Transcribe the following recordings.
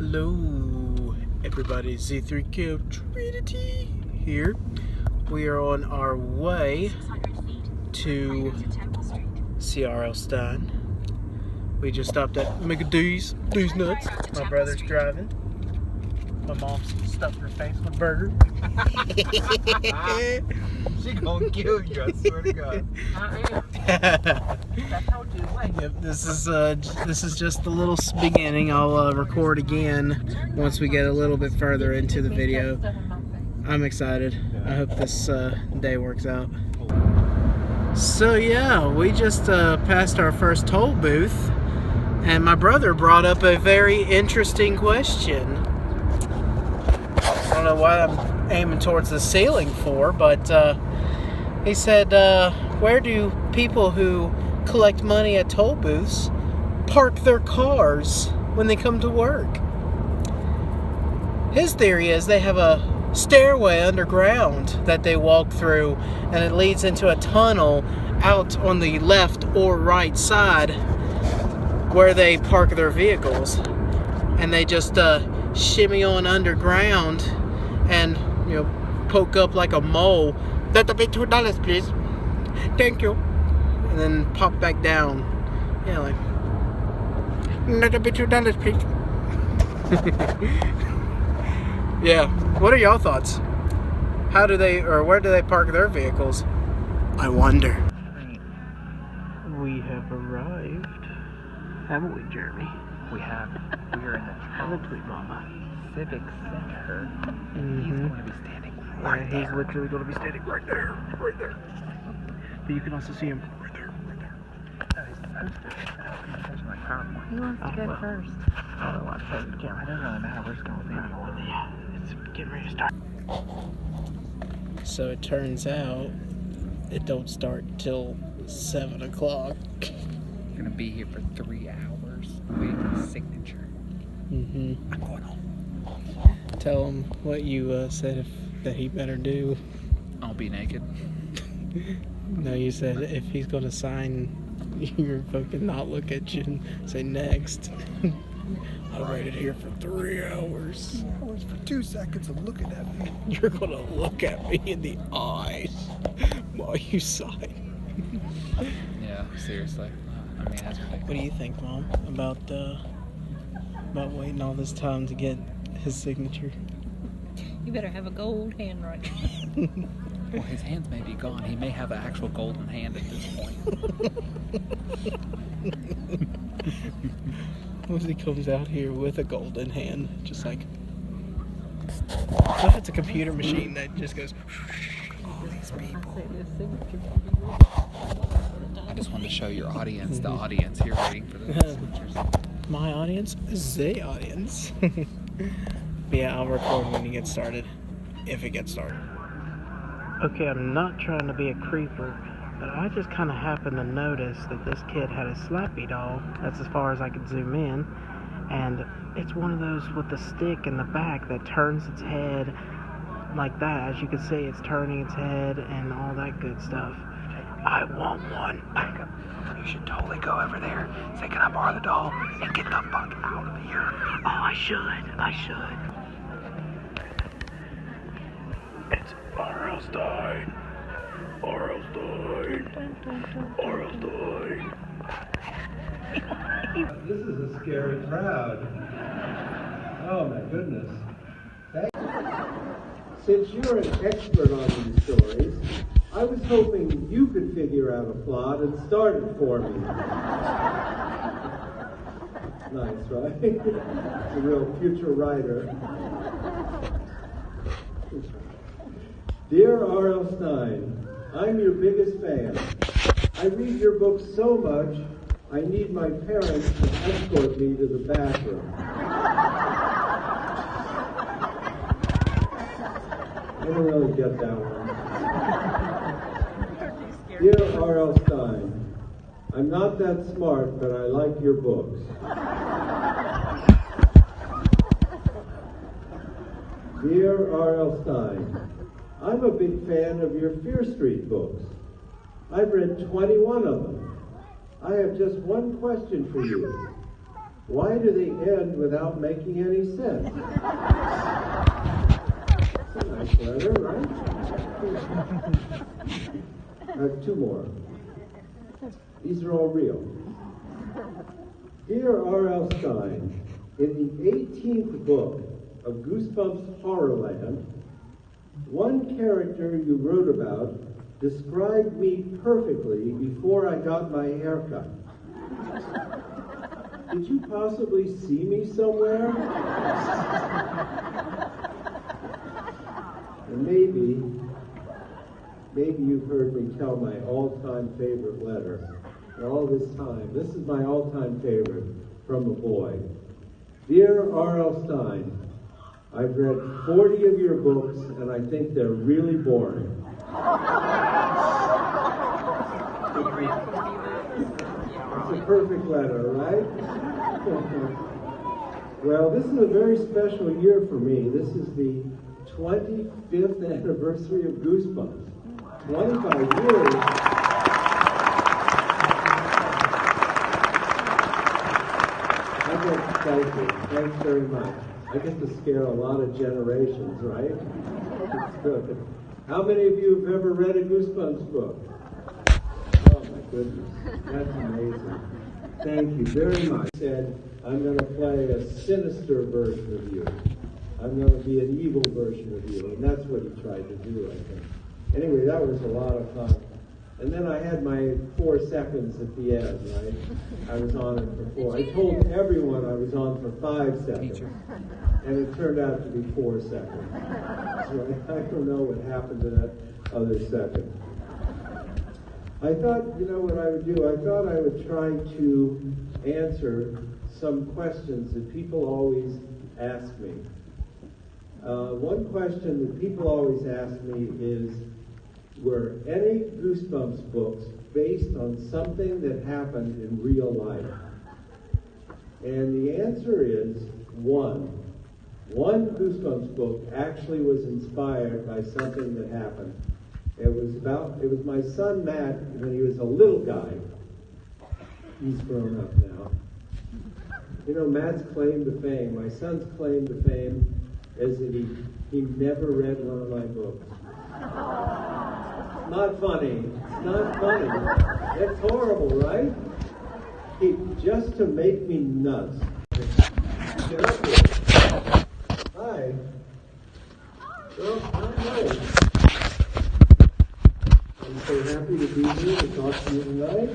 Hello everybody, Z3K Trinity here. We are on our way to see R L Stine. We just stopped at McD's, D's Nuts. My brother's driving. My mom's stuffed her face with burger. She gonna kill you, I swear to God. I am. That's how you like. Yep, this is just the little beginning. I'll record again once we get a little bit further into the video. I'm excited. I hope this day works out. So yeah, we just passed our first toll booth, and my brother brought up a very interesting question. I don't know what I'm aiming towards the ceiling for, but he said, where do people who collect money at toll booths park their cars when they come to work? His theory is they have a stairway underground that they walk through, and it leads into a tunnel out on the left or right side where they park their vehicles, and they just shimmy on underground and, you know, poke up like a mole. That'll be $2, please. Thank you. And then pop back down. Yeah, like, that'll be $2, please. Yeah. What are y'all thoughts? How do they, or where do they park their vehicles? I wonder. We have arrived. Haven't we, Jeremy? We have. We are in the Haven't we, Mama? Civic Center. Mm-hmm. He's going to be standing right there. He's literally going to be standing right there. Right there. But you can also see him right there. Right there. Oh, he's touching my PowerPoint. Who wants to go well. first? I don't want to take the camera. It doesn't really matter. We're just going to leave it. Yeah, it's getting ready to start. So it turns out it don't start till 7 o'clock. We're going to be here for 3 hours waiting for the signature. Mm-hmm. I'm going home. Tell him what you said that he better do. I'll be naked. No, you said if he's going to sign, you're fucking not look at you and say next. I waited here for 3 hours. For 2 seconds of looking at me. You're going to look at me in the eyes while you sign. Yeah, seriously. I mean, that's ridiculous. What do you think, Mom, about waiting all this time to get his signature? You better have a gold handwriting. Well, his hands may be gone. He may have an actual golden hand at this point. Once he comes out here with a golden hand, just like, what if it's a computer machine that just goes, all these people. I just wanted to show your audience, the audience here waiting for the signatures. My audience is the audience. But yeah, I'll record when he gets started, if it gets started. Okay, I'm not trying to be a creeper, but I just kind of happened to notice that this kid had a Slappy doll. That's as far as I could zoom in. And it's one of those with the stick in the back that turns its head like that. As you can see, it's turning its head and all that good stuff. I want one. You should totally go over there, say, can I borrow the doll, and get the fuck out of here. Oh, I should. It's R L Stine. R L Stine. R L Stine. This is a scary crowd. Oh my goodness. Since you're an expert on these stories, I was hoping you could figure out a plot and start it for me. Nice, right? A real future writer. Dear R L Stine, I'm your biggest fan. I read your books so much, I need my parents to escort me to the bathroom. I don't really get that one. Dear R L Stine, I'm not that smart, but I like your books. Dear R L Stine, I'm a big fan of your Fear Street books. I've read 21 of them. I have just one question for you. Why do they end without making any sense? That's a nice letter, right? I have two more. These are all real. Dear R L Stine, in the 18th book of Goosebumps Horrorland, one character you wrote about described me perfectly before I got my haircut. Did you possibly see me somewhere? And maybe you've heard me tell my all-time favorite letter. And all this time, this is my all-time favorite from a boy. Dear R L Stine, I've read 40 of your books and I think they're really boring. It's a perfect letter, right? Well, this is a very special year for me. This is the 25th anniversary of Goosebumps. 25 years. Thank you. Thanks very much. I get to scare a lot of generations, right? It's good. How many of you have ever read a Goosebumps book? Oh my goodness. That's amazing. Thank you very much. He said, I'm going to play a sinister version of you. I'm going to be an evil version of you. And that's what he tried to do, I think. Anyway, that was a lot of fun. And then I had my 4 seconds at the end, right? I was on it for 4. I told everyone I was on for 5 seconds. And it turned out to be 4 seconds. So I don't know what happened to that other second. I thought, you know what I would do? I thought I would try to answer some questions that people always ask me. One question that people always ask me is, were any Goosebumps books based on something that happened in real life? And the answer is one. One Goosebumps book actually was inspired by something that happened. It was my son Matt when he was a little guy. He's grown up now. You know, Matt's claim to fame, my son's claim to fame is that he never read one of my books. Not funny. It's not funny. That's horrible, right? Just to make me nuts. Get up here. Hi. Well, hi. I'm so happy to be here to talk to you tonight.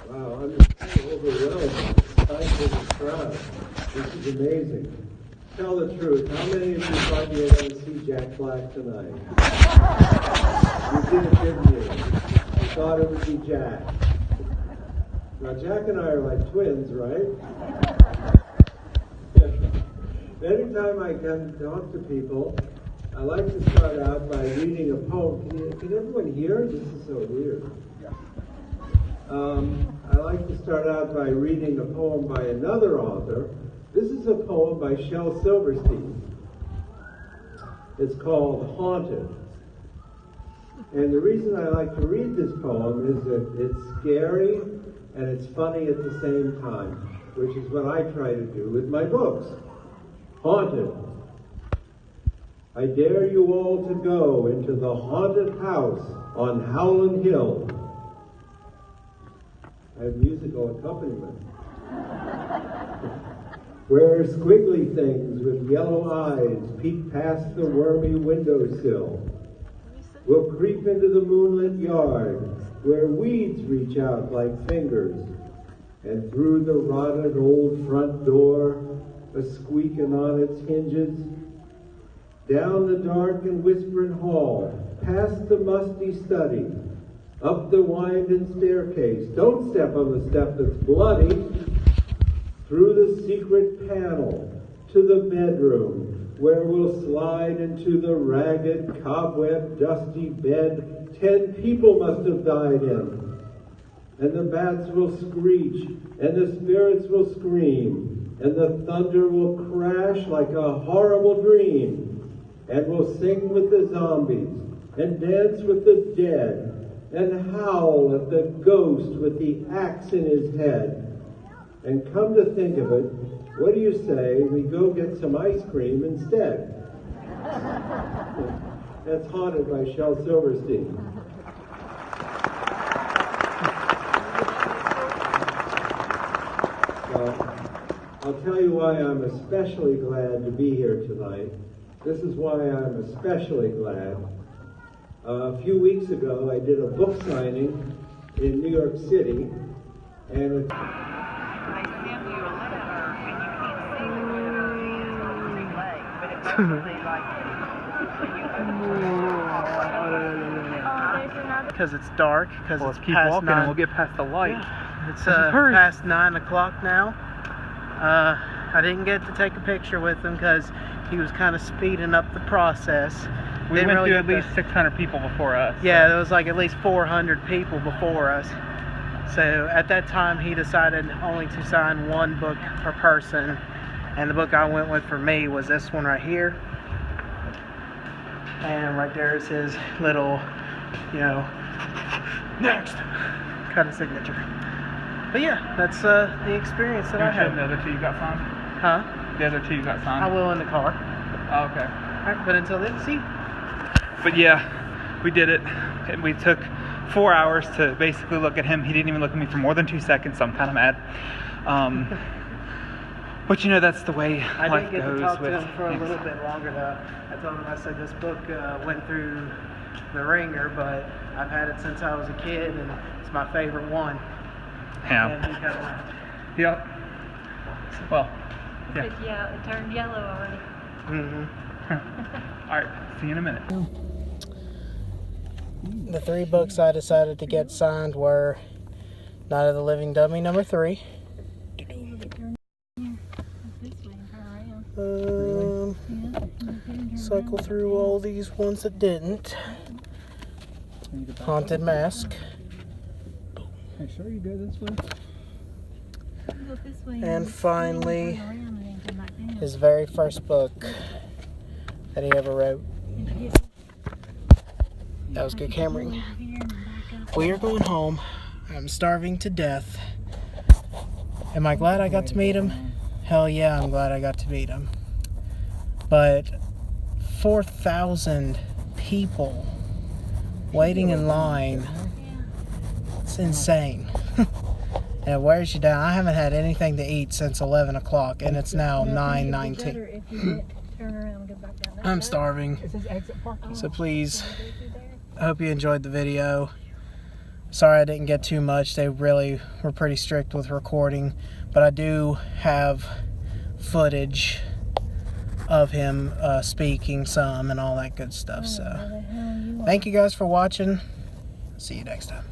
Wow, I'm just so overwhelmed by this crowd. This is amazing. Tell the truth. How many of you thought you were going to see Jack Black tonight? You did, didn't you? You thought it would be Jack. Now, Jack and I are like twins, right? Anytime I can talk to people, I like to start out by reading a poem. Can everyone hear? This is so weird. I like to start out by reading a poem by another author. This is a poem by Shel Silverstein. It's called Haunted. And the reason I like to read this poem is that it's scary and it's funny at the same time, which is what I try to do with my books. Haunted. I dare you all to go into the haunted house on Howland Hill. I have musical accompaniment. Where squiggly things with yellow eyes peek past the wormy windowsill. We'll creep into the moonlit yard where weeds reach out like fingers, and through the rotted old front door, a squeaking on its hinges, down the dark and whispering hall, past the musty study, up the winding staircase. Don't step on the step that's bloody. Through the secret panel to the bedroom, where we'll slide into the ragged, cobweb, dusty bed 10 people must have died in. And the bats will screech, and the spirits will scream, and the thunder will crash like a horrible dream. And we'll sing with the zombies, and dance with the dead, and howl at the ghost with the axe in his head. And come to think of it, what do you say we go get some ice cream instead? That's Haunted by Shel Silverstein. I'll tell you why I'm especially glad to be here tonight. This is why I'm especially glad. A few weeks ago, I did a book signing in New York City, and because it's dark, because Let's it's keep past walking 9. and we'll get past the light. Yeah. It's hurry. past 9 o'clock now. I didn't get to take a picture with him because he was kind of speeding up the process. We Didn't went really through at get least 600 people before us. Yeah, there was like at least 400 people before us. So at that time, he decided only to sign one book per person. And the book I went with for me was this one right here. And right there is his little, you know, next kind of signature. But yeah, that's the experience that I had. The other two you got signed? Huh? The other two you got signed? I will in the car. Oh, okay. Alright, but until then, see. But yeah, we did it. And we took 4 hours to basically look at him. He didn't even look at me for more than 2 seconds, so I'm kind of mad. But you know, that's the way I life did get goes to talk with to him for a things. little bit longer though. I told him, I said, this book went through the ringer, but I've had it since I was a kid, and it's my favorite one. Yeah. And he kind of laughed. Yep. Well, But yeah, it turned yellow already. Mm-hmm. all right. See you in a minute. The 3 books I decided to get signed were Night of the Living Dummy #3. Cycle through all these ones that didn't. Haunted Mask. Hey, sure you go this way? And finally, his very first book that he ever wrote. That was good cameraing. We are going home. I'm starving to death. Am I glad I got to meet him? Hell yeah, I'm glad I got to meet him. But 4,000 people waiting in line. It's insane. And it wears you down. I haven't had anything to eat since 11 o'clock, and it's now 9:19. I'm starving. So please, I hope you enjoyed the video. Sorry I didn't get too much. They really were pretty strict with recording, but I do have footage of him speaking some and all that good stuff. So thank you guys for watching. See you next time.